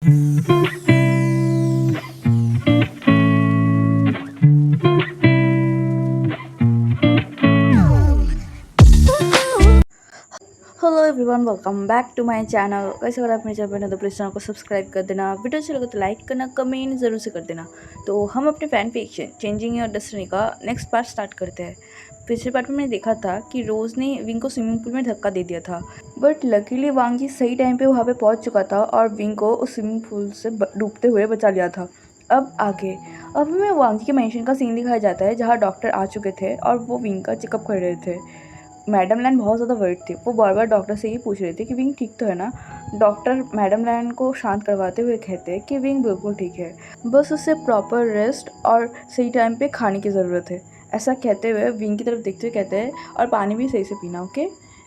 Hello everyone, welcome back to my channel. वैसे अगर आप मेरे चैनल पर नए तो प्लीज़ चैनल को सब्सक्राइब कर देना, वीडियो अच्छी लगे तो लाइक करना, कमेंट ज़रूर से कर देना। तो हम अपने fan fiction changing your destiny का नेक्स्ट पार्ट स्टार्ट करते हैं। पिछले पार्ट में मैंने देखा था कि रोज़ ने विंग को स्विमिंग पूल में धक्का दे दिया था, बट लकीली वांग जी सही टाइम पे वहाँ पे पहुँच चुका था और विंग को उस स्विमिंग पूल से डूबते हुए बचा लिया था। अब आगे अब हमें वांग जी के मेंशन का सीन दिखाया जाता है जहाँ डॉक्टर आ चुके थे और वो विंग का चेकअप कर रहे थे। मैडम लैन बहुत ज़्यादा वर्ried थी। वो बार बार डॉक्टर से ये पूछ रही थी कि विंग ठीक तो है ना। डॉक्टर मैडम लैन को शांत करवाते हुए कहते हैं कि विंग बिल्कुल ठीक है, बस उसे प्रॉपर रेस्ट और सही टाइम पे खाने की ज़रूरत है। ऐसा कहते हुए विंग की तरफ देखते हुए कहते हैं और पानी भी सही से पीना, ओके।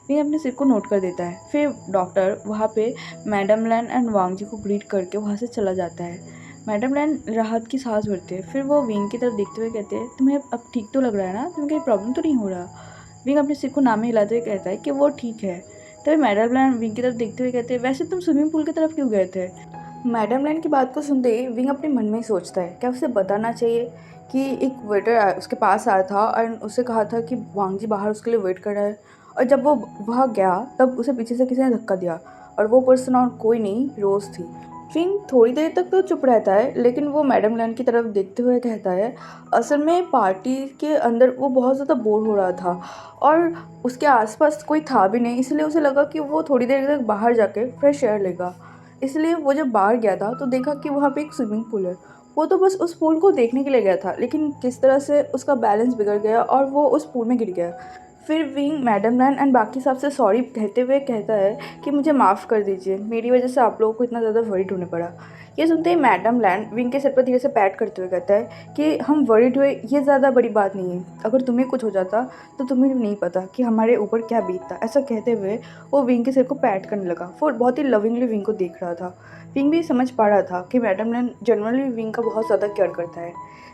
विंग अपने सिर को नोट कर देता है। फिर डॉक्टर वहाँ पे मैडम लैन एंड वांग जी को ग्रीट करके वहाँ से चला जाता है। मैडम लैन राहत की सांस भरते हैं। फिर वो विंग की तरफ देखते हुए कहते हैं, तुम्हें अब ठीक तो लग रहा है ना, तुम्हें कोई प्रॉब्लम तो नहीं हो रहा। विंग अपने सिर को नाम हिलाते हुए कहता है कि वो ठीक है। तभी मैडम लैन विंग की तरफ देखते हुए कहते हैं, वैसे तुम स्विमिंग पूल की तरफ क्यों गए थे। मैडम लैन की बात को सुनते ही विंग अपने मन में ही सोचता है, क्या उसे बताना चाहिए कि एक वेटर उसके पास आया था और उससे कहा था कि वांग जी बाहर उसके लिए वेट कर रहा है। और जब वो वहाँ गया तब उसे पीछे से किसी ने धक्का दिया और वो पर्सन और कोई नहीं, रोज़ थी। विंग थोड़ी देर तक तो चुप रहता है, लेकिन वो मैडम लैन की तरफ देखते हुए कहता है, असल में पार्टी के अंदर वो बहुत ज़्यादा बोर हो रहा था और उसके आसपास कोई था भी नहीं, इसलिए उसे लगा कि वो थोड़ी देर तक बाहर जाके फ्रेश एयर लेगा। इसलिए वो जब बाहर गया था तो देखा कि वहाँ पे एक स्विमिंग पूल है। वो तो बस उस पूल को देखने के लिए गया था, लेकिन किस तरह से उसका बैलेंस बिगड़ गया और वो उस पूल में गिर गया। फिर विंग मैडम लैन एंड बाकी सब से सॉरी कहते हुए कहता है कि मुझे माफ़ कर दीजिए, मेरी वजह से आप लोगों को इतना ज़्यादा वरीड होने पड़ा। ये सुनते ही मैडम लैन विंग के सिर पर धीरे से पैट करते हुए कहता है कि हम वरीड हुए, ये ज़्यादा बड़ी बात नहीं है। अगर तुम्हें कुछ हो जाता तो तुम्हें नहीं पता कि हमारे ऊपर क्या बीतता। ऐसा कहते हुए वो विंग के सिर को पैट करने लगा। वो बहुत ही लविंगली विंग को देख रहा था। विंग भी समझ पा रहा था कि मैडम लैन जनरली विंग का बहुत ज़्यादा केयर करता है।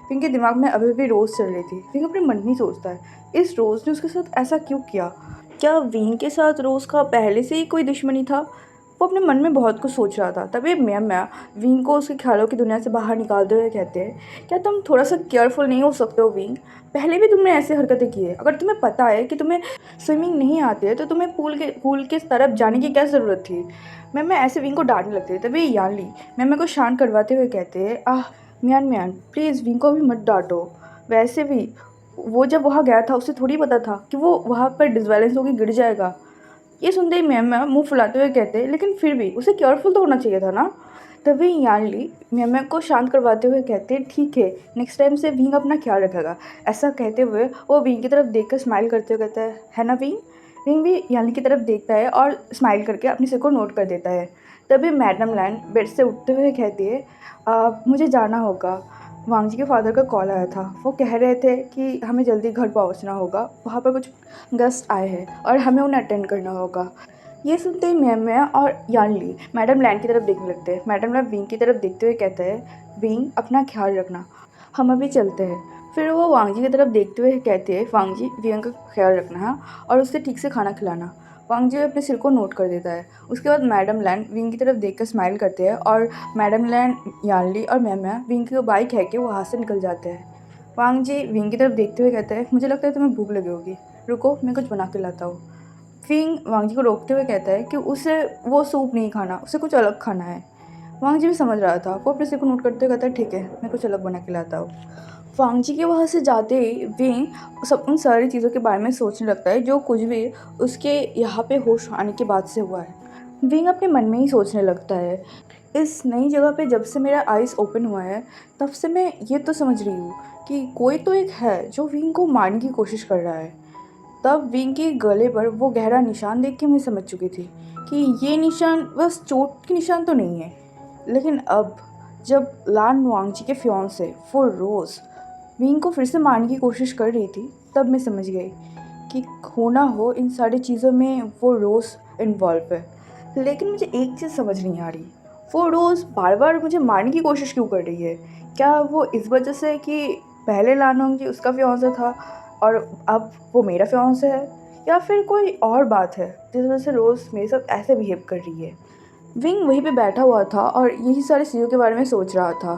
विंग के दिमाग में अभी भी रोज़ चल रही थी। विंग अपने मन में ही सोचता है, इस रोज़ ने उसके साथ ऐसा क्यों किया। क्या विंग के साथ रोज़ का पहले से ही कोई दुश्मनी था। वो अपने मन में बहुत कुछ सोच रहा था। तभी म्या विंग को उसके ख्यालों की दुनिया से बाहर निकालते हुए कहते हैं, क्या तुम थोड़ा सा केयरफुल नहीं हो सकते हो विंग। पहले भी तुमने ऐसे हरकतें की है। अगर तुम्हें पता है कि तुम्हें स्विमिंग नहीं आती है तो तुम्हें पूल के तरफ जाने की क्या ज़रूरत थी। मैं ऐसे विंग को डांटने लगती है। तभी यानली मैं को शांत करवाते हुए कहते हैं, म्यान प्लीज़ विंग को भी मत डांटो। वैसे भी वो जब वहाँ गया था उसे थोड़ी पता था कि वो वहाँ पर डिसबैलेंस होकर गिर जाएगा। ये सुनते ही मैम मुंह फुलाते हुए कहते हैं, लेकिन फिर भी उसे केयरफुल तो होना चाहिए था ना। तभी यानली मैम को शांत करवाते हुए कहते हैं, ठीक है, नेक्स्ट टाइम से विंग अपना ख्याल रखेगा। ऐसा कहते हुए वो विंग की तरफ देखकर स्माइल करते हुए कहता है ना विंग। विंग भी यानली की तरफ देखता है और स्माइल करके अपने सिर को नोट कर देता है। तभी मैडम लैन बेड से उठते हुए कहती है, मुझे जाना होगा। वांग जी के फादर का कॉल आया था। वो कह रहे थे कि हमें जल्दी घर पहुंचना होगा, वहाँ पर कुछ गेस्ट आए हैं और हमें उन्हें अटेंड करना होगा। ये सुनते ही मैं और यानली मैडम लैन की तरफ देखने लगते हैं। मैडम लैन विंग की तरफ देखते हुए कहते हैं, विंग अपना ख्याल रखना, हम अभी चलते हैं। फिर वो वांग जी की तरफ देखते हुए कहते हैं, वांग जी विंग का ख्याल रखना है और उसे ठीक से खाना खिलाना। वांग जी अपने सिर को नोट कर देता है। उसके बाद मैडम लैन विंग की तरफ देखकर स्माइल करते हैं और मैडम लैन, यानली और मैं विंग की बाइक है कि वहाँ से निकल जाते हैं। वांग जी विंग की तरफ देखते हुए कहते हैं, मुझे लगता है तुम्हें भूख लगी होगी, रुको मैं कुछ बना के लाता हूँ। फिंग वांग जी को रोकते हुए कहता है कि उसे वो सूप नहीं खाना, उसे कुछ अलग खाना है। वांग जी भी समझ रहा था। वो अपने सिर को नोट करते हुए कहता है, ठीक है, मैं कुछ अलग बना के लाता हूँ। वांग जी के वहाँ से जाते ही विंग सब उन सारी चीज़ों के बारे में सोचने लगता है जो कुछ भी उसके यहाँ पे होश आने के बाद से हुआ है। विंग अपने मन में ही सोचने लगता है, इस नई जगह पे जब से मेरा आइज़ ओपन हुआ है तब से मैं ये तो समझ रही हूँ कि कोई तो एक है जो विंग को मारने की कोशिश कर रहा है। तब विंग के गले पर वो गहरा निशान देख के मैं समझ चुकी थी कि ये निशान बस चोट के निशान तो नहीं है। लेकिन अब जब लान वांगजी के फियांसे वो रोज़ विंग को फिर से मारने की कोशिश कर रही थी, तब मैं समझ गई कि हो ना हो इन सारी चीज़ों में वो रोज़ इन्वॉल्व है। लेकिन मुझे एक चीज़ समझ नहीं आ रही, वो रोज़ बार बार मुझे मारने की कोशिश क्यों कर रही है। क्या वो इस वजह से कि पहले लान वांगजी उसका फियांसे था और अब वो मेरा फियांसे है, या फिर कोई और बात है जिस वजह से रोज़ मेरे साथ ऐसे बिहेव कर रही है। विंग वहीं पे बैठा हुआ था और यही सारी चीज़ों के बारे में सोच रहा था।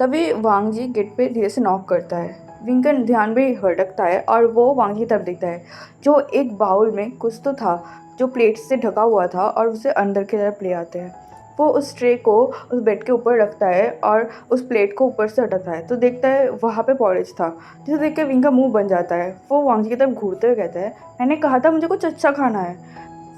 तभी वांग जी गेट पे धीरे से नॉक करता है। विंग का ध्यान भी भटकता है और वो वांग जी की तरफ देखता है, जो एक बाउल में कुछ तो था जो प्लेट से ढका हुआ था और उसे अंदर की तरफ ले आते हैं। वो उस ट्रे को उस बेड के ऊपर रखता है और उस प्लेट को ऊपर से हटाता है तो देखता है वहाँ पे पॉरेज था, जिसे देख के विंग का मुंह बन जाता है। वो वांग जी की तरफ घूरते हुए कहता है, मैंने कहा था मुझे कुछ अच्छा खाना है,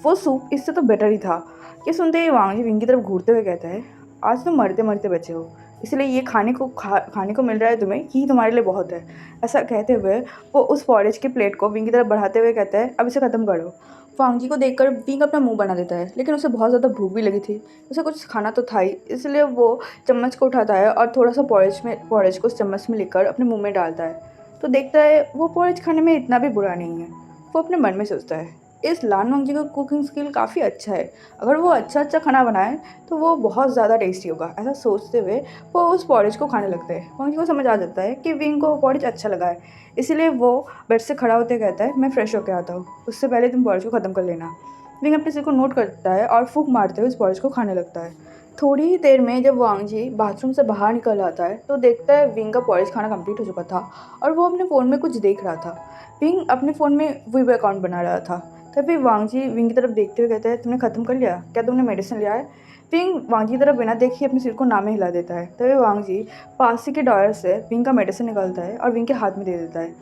वो सूप इससे तो बेटर ही था। ये सुनते ही वांग जी विंग की तरफ घूरते हुए कहता है, आज तुम मरते मरते बचे हो, इसलिए ये खाने को मिल रहा है तुम्हें, यही तुम्हारे लिए बहुत है। ऐसा कहते हुए वो उस फॉरेज की प्लेट को विंग की तरफ बढ़ाते हुए कहता है, अब इसे ख़त्म करो। वांग जी को देखकर विंग अपना मुंह बना देता है, लेकिन उसे बहुत ज़्यादा भूख भी लगी थी, उसे कुछ खाना तो था ही, इसलिए वो चम्मच को उठाता है और थोड़ा सा पॉरेज को उस चम्मच में लेकर अपने मुंह में डालता है। तो देखता है वो पॉरेज खाने में इतना भी बुरा नहीं है। वो अपने मन में सोचता है, इस लान वांग जी का कुकिंग स्किल काफ़ी अच्छा है, अगर वो अच्छा खाना बनाए तो वो बहुत ज़्यादा टेस्टी होगा। ऐसा सोचते हुए वो उस पॉरेज को खाने लगते हैं। वांग जी को समझ आ जाता है कि विंग को पॉरेज अच्छा लगा है, इसीलिए वो बेड से खड़ा होते कहता है, मैं फ्रेश होकर आता हूँ, उससे पहले तुम पॉरेज को ख़त्म कर लेना। विंग अपने सिर को नोट करता है और फूंक मारते हुए उस पॉरेज को खाने लगता है। थोड़ी ही देर में जब वांग जी बाथरूम से बाहर निकल आता है तो देखता है विंग का पॉरेज खाना कंप्लीट हो चुका था और वो अपने फ़ोन में कुछ देख रहा था। विंग अपने फ़ोन में वीबो अकाउंट बना रहा था। तभी वांग जी विंग की तरफ देखते हुए कहते हैं, तुमने ख़त्म कर लिया, क्या तुमने मेडिसिन लिया है? विंग वांग जी की तरफ बिना देखे अपने सिर को ना में हिला देता है। तभी वांग जी पास ही के ड्रॉयर से विंग का मेडिसिन निकालता है और विंग के हाथ में दे देता है।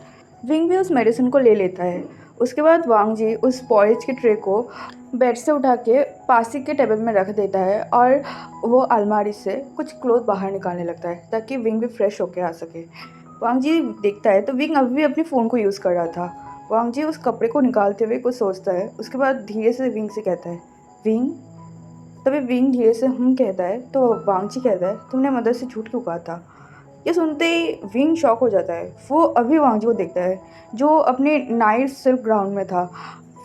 विंग भी उस मेडिसिन को ले लेता है। उसके बाद वांग जी उस पॉरेज के ट्रे को बेड से उठा के पास ही के टेबल में रख देता है और वो अलमारी से कुछ क्लोथ बाहर निकालने लगता है ताकि विंग भी फ्रेश होके आ सके। वांग जी देखता है तो विंग अभी भी अपने फ़ोन को यूज़ कर रहा था। वांग जी उस कपड़े को निकालते हुए कुछ सोचता है, उसके बाद धीरे से विंग से कहता है, विंग। तभी विंग धीरे से कहता है तो वांग जी कहता है, तुमने मदर से झूठ क्यों कहा था? ये सुनते ही विंग शॉक हो जाता है। वो अभी वांग जी को देखता है जो अपने नाइट सिल्क ग्राउंड में था।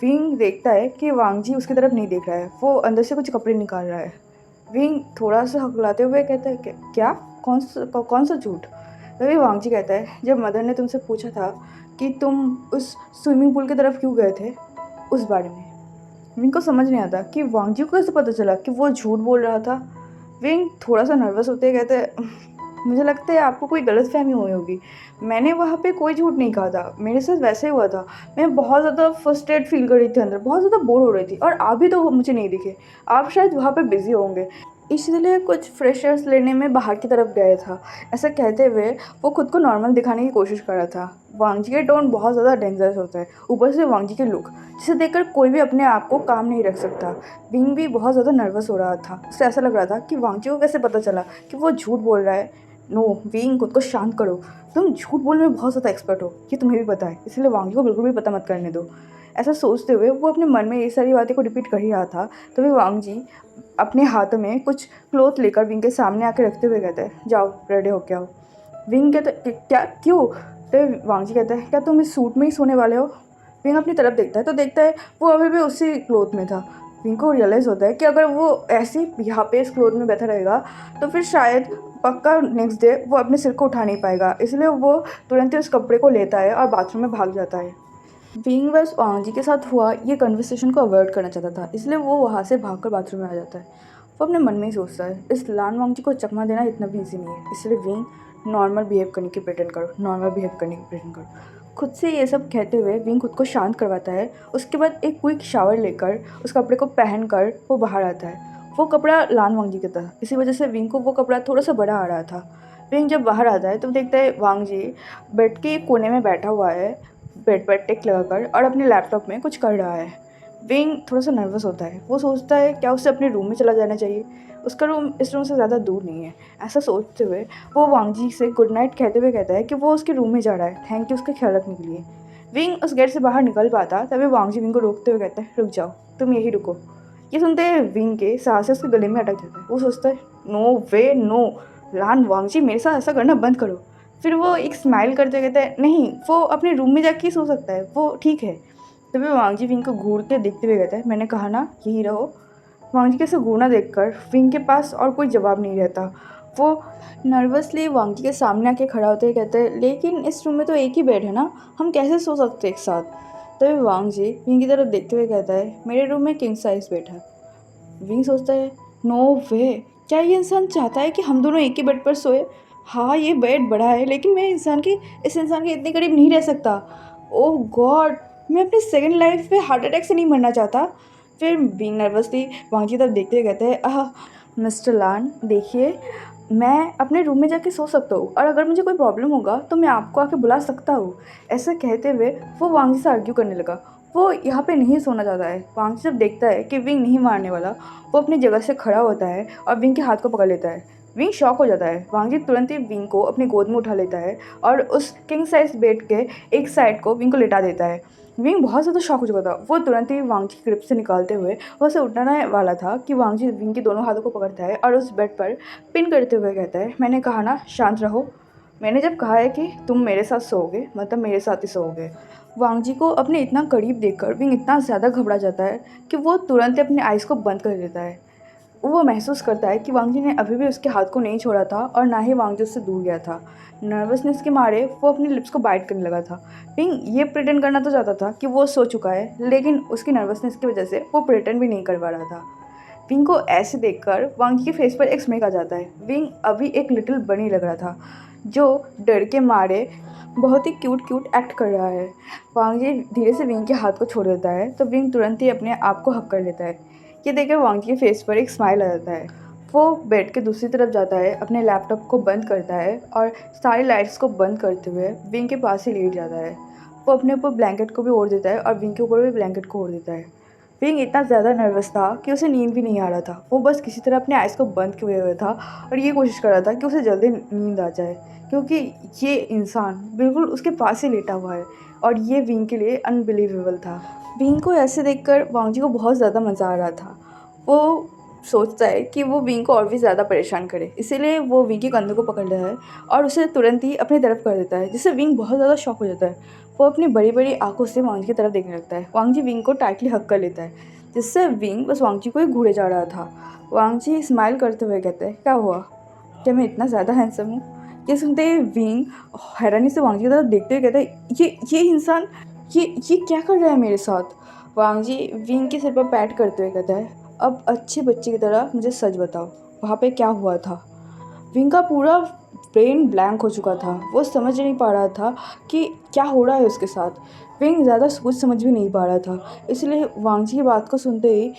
विंग देखता है कि वांग जी उसकी तरफ नहीं देख रहा है, वो अंदर से कुछ कपड़े निकाल रहा है। विंग थोड़ा सा हकलाते हुए कहता है, क्या? कौन सा झूठ? तभी वांग जी कहता है, जब मदर ने तुमसे पूछा था कि तुम उस स्विमिंग पूल की तरफ क्यों गए थे, उस बारे में। विंग को समझ नहीं आता कि वांग जी को कैसे पता चला कि वो झूठ बोल रहा था। विंग थोड़ा सा नर्वस होते कहते हैं, मुझे लगता है आपको कोई गलतफहमी हुई होगी, मैंने वहाँ पे कोई झूठ नहीं कहा था, मेरे साथ वैसे ही हुआ था। मैं बहुत ज़्यादा फ्रस्ट्रेट फील कर रही थी, अंदर बहुत ज़्यादा बोर हो रही थी और आप भी तो मुझे नहीं दिखे, आप शायद वहाँ पे बिज़ी होंगे, इसलिए कुछ फ्रेशर्स लेने में बाहर की तरफ गया था। ऐसा कहते हुए वो खुद को नॉर्मल दिखाने की कोशिश कर रहा था। वांग जी का टोन बहुत ज़्यादा डेंजरस होता है, ऊपर से वांग जी के लुक, जिसे देखकर कोई भी अपने आप को काम नहीं रख सकता। विंग भी बहुत ज़्यादा नर्वस हो रहा था, उसे ऐसा लग रहा था कि वांग जी को कैसे पता चला कि वो झूठ बोल रहा है। नो विंग, खुद को शांत करो, तुम झूठ बोलने में बहुत ज़्यादा एक्सपर्ट हो, ये तुम्हें भी पता है, इसलिए वांग जी को बिल्कुल भी पता मत करने दो। ऐसा सोचते हुए वो अपने मन में ये सारी बातें को रिपीट कर ही रहा था। तभी वांग जी अपने हाथों में कुछ क्लॉथ लेकर विंग के सामने आके रखते हुए कहते हैं, जाओ रेडी होके आओ। विंग कहते, क्या, क्यों? तो वांग जी कहता है, क्या तुम इस सूट में ही सोने वाले हो? विंग अपनी तरफ देखता है तो देखता है वो अभी भी उसी क्लॉथ में था। विंग को रियलाइज़ होता है कि अगर वो ऐसे ही यहाँ पे इस क्लॉथ में बैठा रहेगा तो फिर शायद पक्का नेक्स्ट डे वो अपने सिर को उठा नहीं पाएगा, इसलिए वो तुरंत ही उस कपड़े को लेता है और बाथरूम में भाग जाता है। विंग बस वांग जी के साथ हुआ ये कन्वर्सेशन को अवॉइड करना चाहता था, इसलिए वो वहाँ से भागकर बाथरूम में आ जाता है। वो अपने मन में ही सोचता है, इस लान वांग जी को चकमा देना इतना भी ईजी नहीं है, इसलिए विंग नॉर्मल बिहेव करने की प्रिटेंड करो, नॉर्मल बिहेव करने की प्रिटेंड करो। खुद से ये सब कहते हुए विंग खुद को शांत करवाता है। उसके बाद एक क्विक शावर लेकर उस कपड़े को पहन कर वो बाहर आता है। वो कपड़ा लान वांग जी का था, इसी वजह से विंग को वो कपड़ा थोड़ा सा बड़ा आ रहा था। विंग जब बाहर आता है तो देखता है वांग जी बेड के एक कोने में बैठा हुआ है, बेड पर टेक लगाकर, और अपने लैपटॉप में कुछ कर रहा है। विंग थोड़ा सा नर्वस होता है, वो सोचता है क्या उसे अपने रूम में चला जाना चाहिए, उसका रूम इस रूम से ज़्यादा दूर नहीं है। ऐसा सोचते हुए वो वांग जी से गुड नाइट कहते हुए कहता है कि वो उसके रूम में जा रहा है, थैंक यू उसका ख्याल रखने के लिए। विंग उस गेट से बाहर निकल पाता तभी वांग जी विंग को रोकते हुए कहता है, रुक जाओ, तुम यही रुको। ये सुनते हैं विंग के सांसें उसके गले में अटक जाता है। वो सोचता है, नो वे नो, लान वांग जी मेरे साथ ऐसा करना बंद करो। फिर वो एक स्माइल करते कहता है, नहीं, वो अपने रूम में जाके सो सकता है, वो ठीक है। तभी वांग जी विंग को घूर के देखते हुए कहता है, मैंने कहा ना यही रहो। वांग जी के ऐसे घूरना देखकर विंग के पास और कोई जवाब नहीं रहता। वो नर्वसली वांग जी के सामने आके खड़ा होते ही कहते हैं, लेकिन इस रूम में तो एक ही बेड है ना, हम कैसे सो सकते एक साथ? तभी वांग जी विंग की तरफ देखते हुए कहता है, मेरे रूम में किंग साइज बेड है। विंग सोचता है, नो वे, क्या ये इंसान चाहता है कि हम दोनों एक ही बेड पर सोए? हाँ, ये बेड बड़ा है लेकिन मैं इस इंसान के इतने करीब नहीं रह सकता। ओह गॉड! मैं अपनी सेकंड लाइफ में हार्ट अटैक से नहीं मरना चाहता। फिर बीइंग नर्वसली वांग जी तरफ देखते हुए कहते हैं, मिस्टर लान देखिए, मैं अपने रूम में जाके सो सकता हूँ और अगर मुझे कोई प्रॉब्लम होगा तो मैं आपको आके बुला सकता हूँ। ऐसा कहते हुए वो वांग जी से आर्ग्यू करने लगा। वो यहाँ पे नहीं सोना चाहता है। वांग जी जब देखता है कि विंग नहीं मारने वाला, वो अपनी जगह से खड़ा होता है और विंग के हाथ को पकड़ लेता है। विंग शॉक हो जाता है। वांग जी तुरंत ही विंग को अपनी गोद में उठा लेता है और उस किंग साइज बेड के एक साइड को विंग को लिटा देता है। विंग बहुत ज़्यादा शॉक हो चुका था। वो तुरंत ही वांग जी की ग्रिप से निकालते हुए वो उसे उठाने वाला था कि वांग जी विंग के दोनों हाथों को पकड़ता है और उस बेड पर पिन करते हुए कहता है, मैंने कहा ना शांत रहो। मैंने जब कहा है कि तुम मेरे साथ सोओगे मतलब मेरे साथ ही सोओगे। वांग जी को अपने इतना करीब देखकर विंग इतना ज़्यादा घबरा जाता है कि वो तुरंत अपने आइज़ को बंद कर देता है। वो महसूस करता है कि वांग जी ने अभी भी उसके हाथ को नहीं छोड़ा था और ना ही वांग जी उससे दूर गया था। नर्वसनेस के मारे वो अपनी लिप्स को बाइट करने लगा था। पिंग ये प्रिटेंड करना तो चाहता था कि वो सो चुका है, लेकिन उसकी नर्वसनेस की वजह से वो प्रिटेंड भी नहीं कर पा रहा था। विंग को ऐसे देखकर वांग जी के फेस पर एक स्माइल आ जाता है। विंग अभी एक लिटिल बनी लग रहा था, जो डर के मारे बहुत ही क्यूट एक्ट कर रहा है। वांग जी धीरे से विंग के हाथ को छोड़ देता है तो विंग तुरंत ही अपने आप को हक कर लेता है। ये देखकर वांग जी के फेस पर एक स्माइल आ जाता है। वो बेड के दूसरी तरफ जाता है, अपने लैपटॉप को बंद करता है और सारी लाइट्स को बंद करते हुए विंग के पास ही लेट जाता है। वो अपने ऊपर ब्लैंकेट को भी ओढ़ देता है और विंग के ऊपर भी ब्लैंकेट को ओढ़ देता है। विंग इतना ज़्यादा नर्वस था कि उसे नींद भी नहीं आ रहा था। वो बस किसी तरह अपने आइज़ को बंद किए हुए था और ये कोशिश कर रहा था कि उसे जल्दी नींद आ जाए, क्योंकि ये इंसान बिल्कुल उसके पास ही लेटा हुआ है और ये विंग के लिए अनबिलीवेबल था। विंग को ऐसे देखकर वांग जी को बहुत ज़्यादा मज़ा आ रहा था। वो सोचता है कि वो विंग को और भी ज़्यादा परेशान करे, इसीलिए वो विंग के कंधे को पकड़ लेता है और उसे तुरंत ही अपनी तरफ कर देता है, जिससे विंग बहुत ज़्यादा शॉक हो जाता है। वो अपनी बड़ी बड़ी आंखों से वांग जी की तरफ देखने लगता है। वांग जी विंग को टाइटली हक कर लेता है, जिससे विंग बस वांग जी को ही घूरे जा रहा था। वांग जी स्माइल करते हुए कहते हैं, क्या हुआ, क्या मैं इतना ज़्यादा हैंडसम हूँ? ये सुनते ही विंग हैरानी से वांग जी की तरफ देखते हुए कहता है, ये इंसान ये क्या कर रहा है मेरे साथ? वांग जी विंग के सिर पर पैट करते हुए कहता है, अब अच्छे बच्चे की तरह मुझे सच बताओ, वहाँ पे क्या हुआ था? विंग का पूरा ब्रेन ब्लैंक हो चुका था। वो समझ नहीं पा रहा था कि क्या हो रहा है उसके साथ। विंग ज़्यादा सोच समझ भी नहीं पा रहा था, इसलिए वांग जी की बात को सुनते ही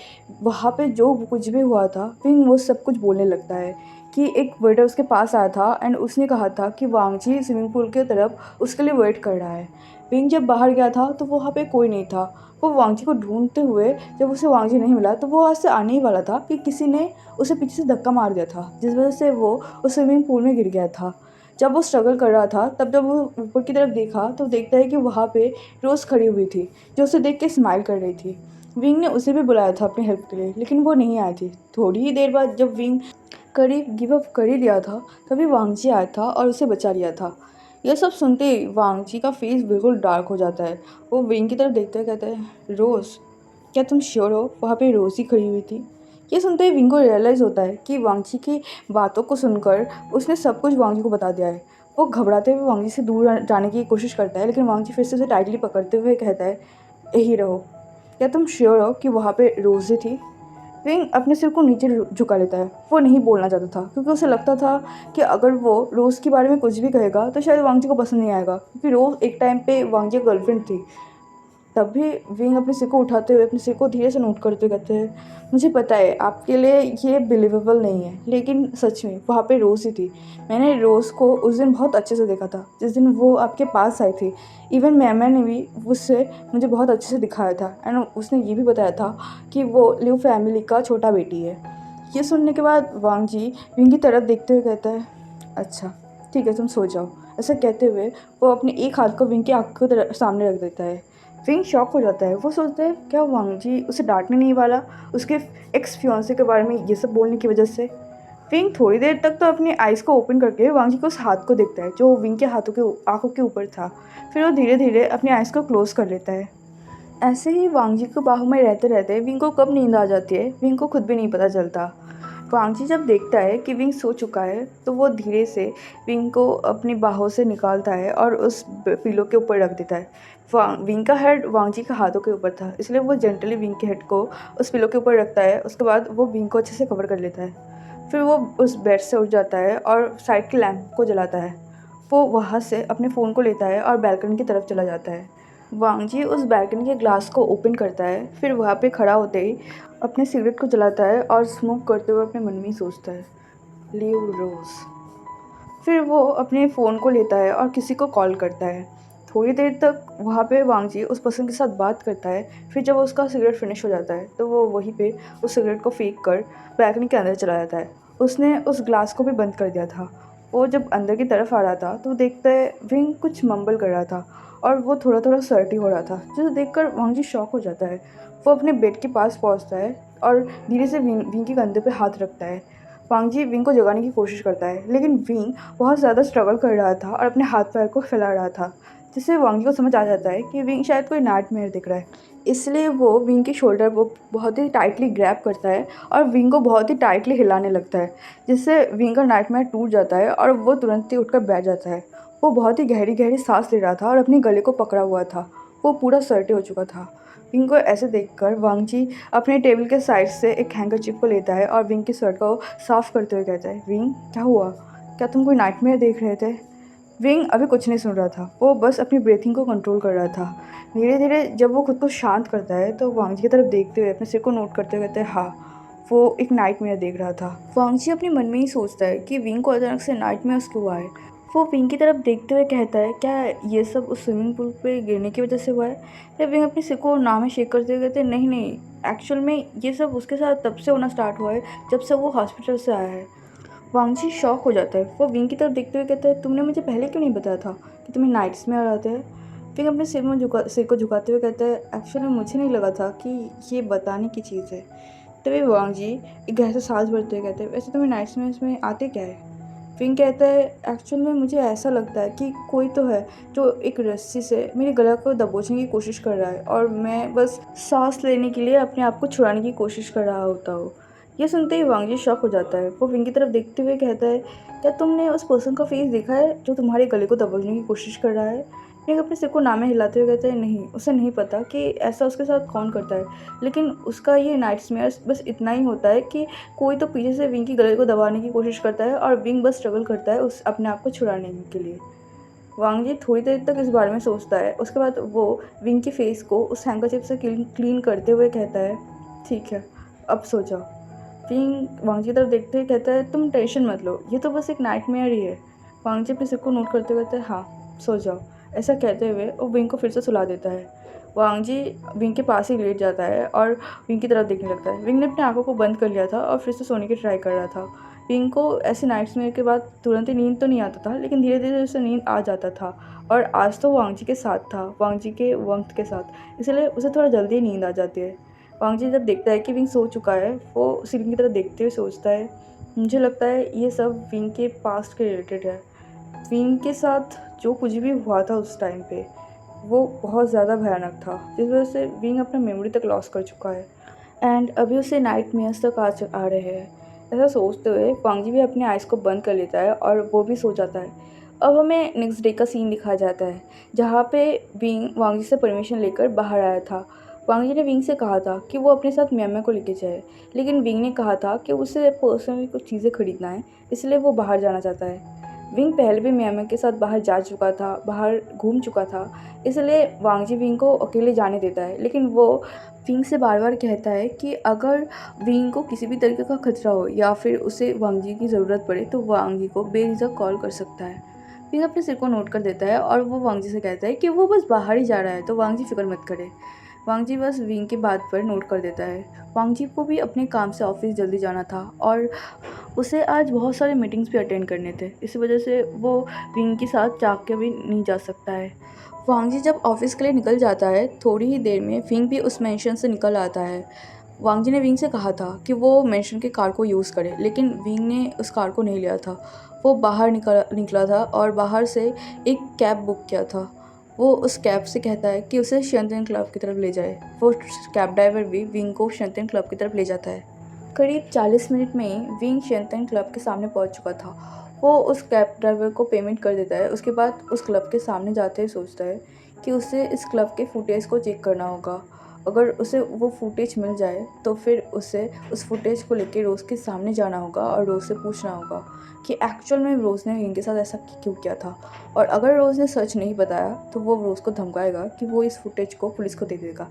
वहाँ पे जो कुछ भी हुआ था विंग वो सब कुछ बोलने लगता है कि एक वेटर उसके पास आया था एंड उसने कहा था कि वांग जी स्विमिंग पूल की तरफ उसके लिए वेट कर रहा है। विंग जब बाहर गया था तो वहाँ पे कोई नहीं था। वो वांग जी को ढूंढते हुए जब उसे वांग जी नहीं मिला तो वो वहाँ से आने ही वाला था कि किसी ने उसे पीछे से धक्का मार दिया था, जिस वजह से वो उस स्विमिंग पूल में गिर गया था। जब वो स्ट्रगल कर रहा था तब जब वो ऊपर की तरफ देखा तो देखता है कि वहाँ पे रोज़ खड़ी हुई थी, जो उसे देख के स्माइल कर रही थी। विंग ने उसे भी बुलाया था अपनी हेल्प के लिए, लेकिन वो नहीं आई थी। थोड़ी ही देर बाद जब विंग करीब गिव अप कर ही दिया था तभी वांग जी आया था और उसे बचा लिया था। यह सब सुनते ही वांग जी का फेस बिल्कुल डार्क हो जाता है। वो विंग की तरफ देखते हुए कहते हैं, रोज़, क्या तुम श्योर हो वहाँ पे रोज़ ही खड़ी हुई थी? ये सुनते ही विंग को रियलाइज़ होता है कि वांग जी की बातों को सुनकर उसने सब कुछ वांग जी को बता दिया है। वो घबराते हुए वांग जी से दूर जाने की कोशिश करता है, लेकिन वांग जी फिर से उसे टाइटली पकड़ते हुए कहता है, यही रहो, क्या तुम श्योर हो कि वहाँ पे रोज़ ही थी? विंग अपने सिर को नीचे झुका लेता है। वो नहीं बोलना चाहता था क्योंकि उसे लगता था कि अगर वो रोज़ के बारे में कुछ भी कहेगा तो शायद वांग जी को पसंद नहीं आएगा, क्योंकि रोज़ एक टाइम पे वांग जी गर्लफ्रेंड थी। तब भी विंग अपने सिर को उठाते हुए अपने सिर को धीरे से नोट करते हुए कहते हैं, मुझे पता है आपके लिए ये बिलीवेबल नहीं है, लेकिन सच में वहाँ पे रोज़ ही थी। मैंने रोज़ को उस दिन बहुत अच्छे से देखा था जिस दिन वो आपके पास आई थी। इवन मैम ने भी उससे मुझे बहुत अच्छे से दिखाया था एंड उसने ये भी बताया था कि वो लिव फैमिली का छोटा बेटी है। ये सुनने के बाद वांग जी विंग की तरफ देखते हुए कहता है, अच्छा ठीक है तुम सो जाओ। ऐसा कहते हुए वो अपने एक हाथ को विंग की आँख के सामने रख देता है। विंग शॉक हो जाता है। वो सोचता है क्या वांग जी उसे डांटने नहीं वाला उसके एक्स फियांसे के बारे में ये सब बोलने की वजह से। विंग थोड़ी देर तक तो अपनी आइज़ को ओपन करके वांग जी को उस हाथ को देखता है जो विंग के हाथों के आंखों के ऊपर था। फिर वो धीरे धीरे अपनी आइज़ को क्लोज कर लेता है। ऐसे ही वांग जी को बाहों में रहते रहते विंग को कब नींद आ जाती है विंग को खुद भी नहीं पता चलता। वांग जी जब देखता है कि विंग सो चुका है तो वो धीरे से विंग को अपनी बाहों से निकालता है और उस पिलो के ऊपर रख देता है। विंग का हेड वांग जी के हाथों के ऊपर था, इसलिए वो जेंटली विंग के हेड को उस पिलो के ऊपर रखता है। उसके बाद वो विंग को अच्छे से कवर कर लेता है। फिर वो उस बेड से उठ जाता है और साइड के लैंप को जलाता है। वो वहाँ से अपने फ़ोन को लेता है और बैल्कनी की तरफ चला जाता है। वांग जी उस बैल्कनी के ग्लास को ओपन करता है, फिर वहाँ पे खड़ा होते ही अपने सिगरेट को जलाता है और स्मोक करते हुए अपने मन में ही सोचता है, लीव रोज़। फिर वो अपने फ़ोन को लेता है और किसी को कॉल करता है। थोड़ी देर तक वहाँ पे वांग जी उस पर्सन के साथ बात करता है। फिर जब उसका सिगरेट फिनिश हो जाता है तो वो वहीं पे उस सिगरेट को फेंक कर बैल्कनी के अंदर चला जाता है। उसने उस ग्लास को भी बंद कर दिया था। वो जब अंदर की तरफ आ रहा था तो देखता है विंग कुछ मम्बल कर रहा था और वो थोड़ा थोड़ा सर्टी हो रहा था, जिसे देखकर वांग जी शॉक हो जाता है। वो अपने बेड के पास पहुँचता है और धीरे से विंग के कंधे पे हाथ रखता है। वांग जी विंग को जगाने की कोशिश करता है, लेकिन विंग बहुत ज़्यादा स्ट्रगल कर रहा था और अपने हाथ पैर को फैला रहा था, जिससे वांग जी को समझ आ जाता है कि विंग शायद कोई नाइटमेयर दिख रहा है। इसलिए वो विंग के शोल्डर को बहुत ही टाइटली ग्रैब करता है और विंग को बहुत ही टाइटली हिलाने लगता है, जिससे विंग का नाइटमेयर टूट जाता है और वो तुरंत ही उठकर बैठ जाता है। वो बहुत ही गहरी गहरी सांस ले रहा था और अपने गले को पकड़ा हुआ था। वो पूरा सर्टे हो चुका था। विंग को ऐसे देखकर वांग जी अपने टेबल के साइड से एक हैंकरचीफ को लेता है और विंग की शर्ट को साफ करते हुए कहता है, विंग क्या हुआ? क्या तुम कोई नाइटमेयर देख रहे थे? विंग अभी कुछ नहीं सुन रहा था, वो बस अपनी ब्रीथिंग को कंट्रोल कर रहा था। धीरे धीरे जब वो खुद को शांत करता है तो वांग जी की तरफ देखते हुए अपने सिर को नोट करते हुए कहते हैं, हाँ, वो एक नाइटमेयर देख रहा था। वांग जी अपने मन में ही सोचता है कि विंग को अचानक से नाइटमेयर क्यों हुआ है। वो विंग की तरफ देखते हुए कहता है, क्या ये सब उस स्विमिंग पूल पे गिरने की वजह से हुआ है? या विंग अपने सिर को ना में शेक करते हुए कहते हैं, नहीं नहीं, एक्चुअल में ये सब उसके साथ तब से होना स्टार्ट हुआ है जब से वो हॉस्पिटल से आया है। वांग जी शॉक हो जाता है। वो विंग की तरफ देखते हुए कहता है, तुमने मुझे पहले क्यों नहीं बताया था कि तुम्हें नाइट्स में आ आते हैं? विंग अपने सिर को झुकाते हुए कहता है, एक्चुअली मुझे नहीं लगा था कि ये बताने की चीज़ है। तभी वांग जी एक गहरा सांस भरते हुए कहते हैं, वैसे तुम्हें नाइट्स में इसमें आते क्या है? विंग कहता है, एक्चुअल में मुझे ऐसा लगता है कि कोई तो है जो एक रस्सी से मेरे गला को दबोचने की कोशिश कर रहा है और मैं बस सांस लेने के लिए अपने आप को छुड़ाने की कोशिश कर रहा होता हूँ। ये सुनते ही वांग जी शॉक हो जाता है। वो विंग की तरफ देखते हुए कहता है, क्या तुमने उस पर्सन का फेस देखा है जो तुम्हारे गले को दबोचने की कोशिश कर रहा है? विंग अपने सिर को नामे हिलाते हुए कहता है, नहीं, उसे नहीं पता कि ऐसा उसके साथ कौन करता है, लेकिन उसका ये नाइटमेयर्स बस इतना ही होता है कि कोई तो पीछे से विंग की गले को दबाने की कोशिश करता है और विंग बस स्ट्रगल करता है उस अपने आप को छुड़ाने के लिए। वांग जी थोड़ी देर तक इस बारे में सोचता है। उसके बाद वो विंग के फेस को उस हैंकरचिप से क्लीन करते हुए कहता है, ठीक है, अब सो जाओ। विंग वांग जी की तरफ देखते हुए कहता है, तुम टेंशन मत लो, ये तो बस एक नाइटमेयर ही है। वांग जी अपने सिर को नोट करते हुए कहते हैं, हाँ, सो जाओ। ऐसा कहते हुए वो विंग को फिर से सुला देता है। वांग जी विंग के पास ही लेट जाता है और विंग की तरफ देखने लगता है। विंग ने अपनी आंखों को बंद कर लिया था और फिर से सोने की ट्राई कर रहा था। विंग को ऐसे नाइट्समेयर के बाद तुरंत ही नींद तो नहीं आता था, लेकिन धीरे धीरे उसे नींद आ जाता था। और आज तो वांग जी के साथ था, वांग जी के वक्त के साथ, इसलिए उसे थोड़ा जल्दी ही नींद आ जाती है। वांग जी जब देखता है कि विंग सो चुका है, वो सीलिंग की तरफ देखते हुए सोचता है, मुझे लगता है ये सब विंग के पास्ट के रिलेटेड है। विंग के साथ जो कुछ भी हुआ था उस टाइम पे वो बहुत ज़्यादा भयानक था, जिस वजह से विंग अपना मेमोरी तक लॉस कर चुका है एंड अभी उसे नाइटमेयर्स तक आ रहे हैं। ऐसा सोचते हुए वांग जी भी अपने आइज़ को बंद कर लेता है और वो भी सो जाता है। अब हमें नेक्स्ट डे का सीन दिखाया जाता है, जहाँ पे विंग वांग जी से परमिशन लेकर बाहर आया था। वांग जी ने विंग से कहा था कि वो अपने साथ म्यांमार को लेके जाए, लेकिन विंग ने कहा था कि उसे पर्सनली कुछ चीज़ें खरीदना है, इसलिए वो बाहर जाना चाहता है। विंग पहले भी म्यांमार के साथ बाहर जा चुका था, बाहर घूम चुका था, इसलिए वांग जी विंग को अकेले जाने देता है। लेकिन वो विंग से बार बार कहता है कि अगर विंग को किसी भी तरीके का खतरा हो या फिर उसे वांग जी की ज़रूरत पड़े तो वांग जी को बेझिझक कॉल कर सकता है। विंग अपने सिर को नोट कर देता है और वो वांग जी से कहता है कि वो बस बाहर ही जा रहा है, तो वांग जी फिक्र मत करे। वांग जी बस विंग की बात पर नोट कर देता है। वांग जी को भी अपने काम से ऑफिस जल्दी जाना था और उसे आज बहुत सारे मीटिंग्स भी अटेंड करने थे, इसी वजह से वो विंग के साथ जाग के भी नहीं जा सकता है। वांग जी जब ऑफिस के लिए निकल जाता है, थोड़ी ही देर में विंग भी उस मेंशन से निकल आता है। वांग जी ने विंग से कहा था कि वो मेंशन के कार को यूज़ करे, लेकिन विंग ने उस कार को नहीं लिया था। वो बाहर निकला था और बाहर से एक कैब बुक किया था। वो उस कैब से कहता है कि उसे शंतन क्लब की तरफ ले जाए। वो कैब ड्राइवर भी विंग को शंतन क्लब की तरफ ले जाता है। करीब 40 मिनट में विंग शंतन क्लब के सामने पहुंच चुका था। वो उस कैब ड्राइवर को पेमेंट कर देता है। उसके बाद उस क्लब के सामने जाते ही सोचता है कि उसे इस क्लब के फुटेज को चेक करना होगा। अगर उसे वो फुटेज मिल जाए तो फिर उसे उस फुटेज को लेके रोज़ के सामने जाना होगा और रोज़ से पूछना होगा कि एक्चुअल में रोज़ ने इनके साथ ऐसा क्यों किया था। और अगर रोज़ ने सच नहीं बताया तो वो रोज़ को धमकाएगा कि वो इस फुटेज को पुलिस को दे देगा।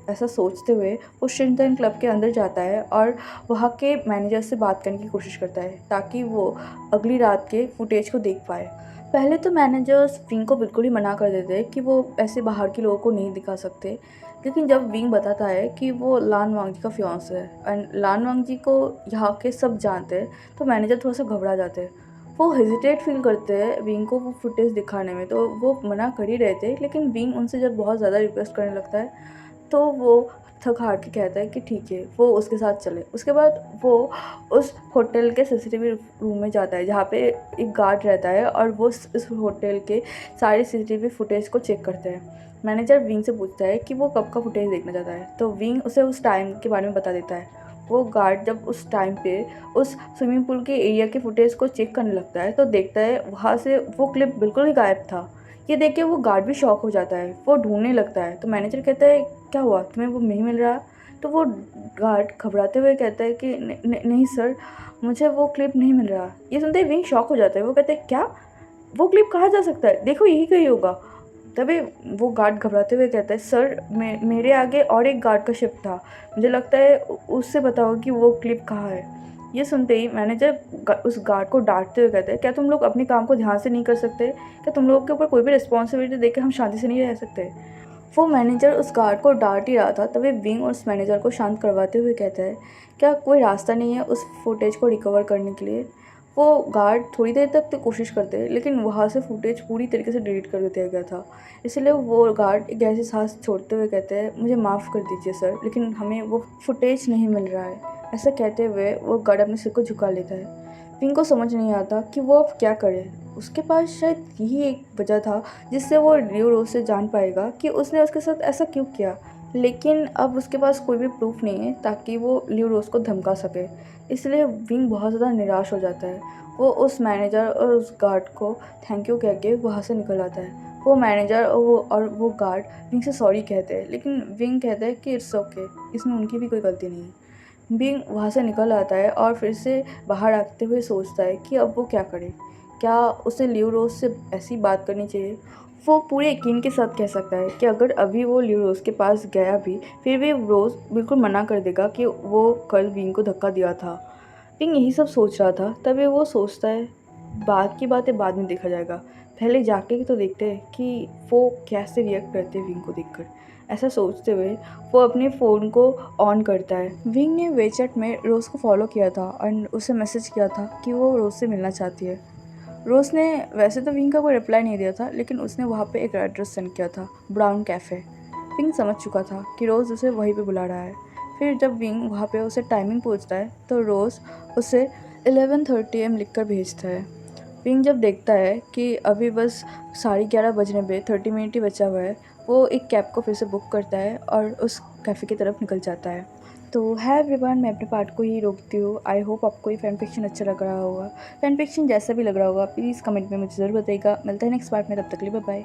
ऐसा सोचते हुए वो शिनचैन क्लब के अंदर जाता है और वहाँ के मैनेजर से बात करने की कोशिश करता है ताकि वो अगली रात के फुटेज को देख पाए। पहले तो मैनेजर्स विंग को बिल्कुल ही मना कर देते हैं कि वो ऐसे बाहर के लोगों को नहीं दिखा सकते। लेकिन जब विंग बताता है कि वो लान वांगजी का फियांसे है एंड लान वांगजी को यहाँ के सब जानते हैं, तो मैनेजर थोड़ा सा घबरा जाते हैं। वो हेजिटेट फील करते हैं विंग को वो फुटेज दिखाने में, तो वो मना कर ही रहे थे। लेकिन विंग उनसे जब बहुत ज़्यादा रिक्वेस्ट करने लगता है तो वो थक हार के कहता है कि ठीक है, वो उसके साथ चले। उसके बाद वो उस होटल के सीसीटीवी रूम में जाता है जहाँ पे एक गार्ड रहता है और वो इस होटल के सारे सीसीटीवी फुटेज को चेक करते हैं। मैनेजर विंग से पूछता है कि वो कब का फुटेज देखना चाहता है, तो विंग उसे उस टाइम के बारे में बता देता है। वो गार्ड जब उस टाइम पे उस स्विमिंग पूल के एरिया के फुटेज को चेक करने लगता है तो देखता है वहाँ से वो क्लिप बिल्कुल ही गायब था। ये देख के वो गार्ड भी शॉक हो जाता है। वो ढूंढने लगता है तो मैनेजर कहता है क्या हुआ, तुम्हें वो नहीं मिल रहा? तो वो गार्ड घबराते हुए कहता है कि नहीं सर, मुझे वो क्लिप नहीं मिल रहा। ये सुनते ही विंग शॉक हो जाता है। वो कहते हैं क्या, वो क्लिप कहाँ जा सकता है, देखो यही कहीं होगा। तभी वो गार्ड घबराते हुए कहता है सर, मेरे आगे और एक गार्ड का शिफ्ट था, मुझे लगता है उससे बताओ कि वो क्लिप कहाँ है। ये सुनते ही मैनेजर उस गार्ड को डांटते हुए कहते हैं क्या तुम लोग अपने काम को ध्यान से नहीं कर सकते? क्या तुम लोगों के ऊपर कोई भी रिस्पॉन्सिबिलिटी देकर हम शांति से नहीं रह सकते? वो मैनेजर उस गार्ड को डांट ही रहा था तभी विंग उस मैनेजर को शांत करवाते हुए कहता है क्या कोई रास्ता नहीं है उस फुटेज को रिकवर करने के लिए? वो गार्ड थोड़ी देर तक तो कोशिश करते हैं लेकिन वहाँ से फुटेज पूरी तरीके से डिलीट कर दिया गया था। इसलिए वो गार्ड एक ऐसी सांस छोड़ते हुए कहते हैं मुझे माफ़ कर दीजिए सर, लेकिन हमें वो फुटेज नहीं मिल रहा है। ऐसा कहते हुए वो गार्ड अपने सिर को झुका लेता है। विंग को समझ नहीं आता कि वो अब क्या करे। उसके पास शायद यही एक वजह था जिससे वो लियो रोज से जान पाएगा कि उसने उसके साथ ऐसा क्यों किया। लेकिन अब उसके पास कोई भी प्रूफ नहीं है ताकि वो लियो रोज को धमका सके। इसलिए विंग बहुत ज़्यादा निराश हो जाता है। वो उस मैनेजर और उस गार्ड को थैंक यू कह के वहाँ से निकल आता है। वो मैनेजर और वो गार्ड विंग से सॉरी कहते हैं लेकिन विंग कहता है कि इट्स ओके, इसमें उनकी भी कोई गलती नहीं है। बिंग वहाँ से निकल आता है और फिर से बाहर आते हुए सोचता है कि अब वो क्या करे। क्या उसे लियो रोज से ऐसी बात करनी चाहिए? वो पूरे यकीन के साथ कह सकता है कि अगर अभी वो लियो रोज के पास गया भी फिर भी रोज बिल्कुल मना कर देगा कि वो कल बिंग को धक्का दिया था। बिंग यही सब सोच रहा था तभी वो सोचता है बाद की बातें बाद में देखा जाएगा, पहले जाके तो देखते हैं कि वो कैसे रिएक्ट करते हैं विंग को देखकर। ऐसा सोचते हुए वो अपने फ़ोन को ऑन करता है। विंग ने वेचैट में रोज़ को फॉलो किया था और उसे मैसेज किया था कि वो रोज़ से मिलना चाहती है। रोज़ ने वैसे तो विंग का कोई रिप्लाई नहीं दिया था लेकिन उसने वहाँ पे एक एड्रेस सेंड किया था, ब्राउन कैफ़े। विंग समझ चुका था कि रोज़ उसे वहीं पे बुला रहा है। फिर जब विंग वहाँ पे उसे टाइमिंग पूछता है तो रोज़ उसे 11:30 AM लिख कर भेजता है। विंग जब देखता है कि अभी बस 11:30 बजने पे 30 मिनट ही बचा हुआ है, वो एक कैब को फिर से बुक करता है और उस कैफ़े की तरफ निकल जाता है। तो है एवरीवन, मैं अपने पार्ट को ही रोकती हूँ। आई होप आपको ये फैन फिक्शन अच्छा लग रहा होगा। फैन फिक्शन जैसा भी लग रहा होगा प्लीज़ कमेंट में मुझे ज़रूर बताइएगा। मिलता है नेक्स्ट पार्ट में, तब तक के लिए बाय बाय।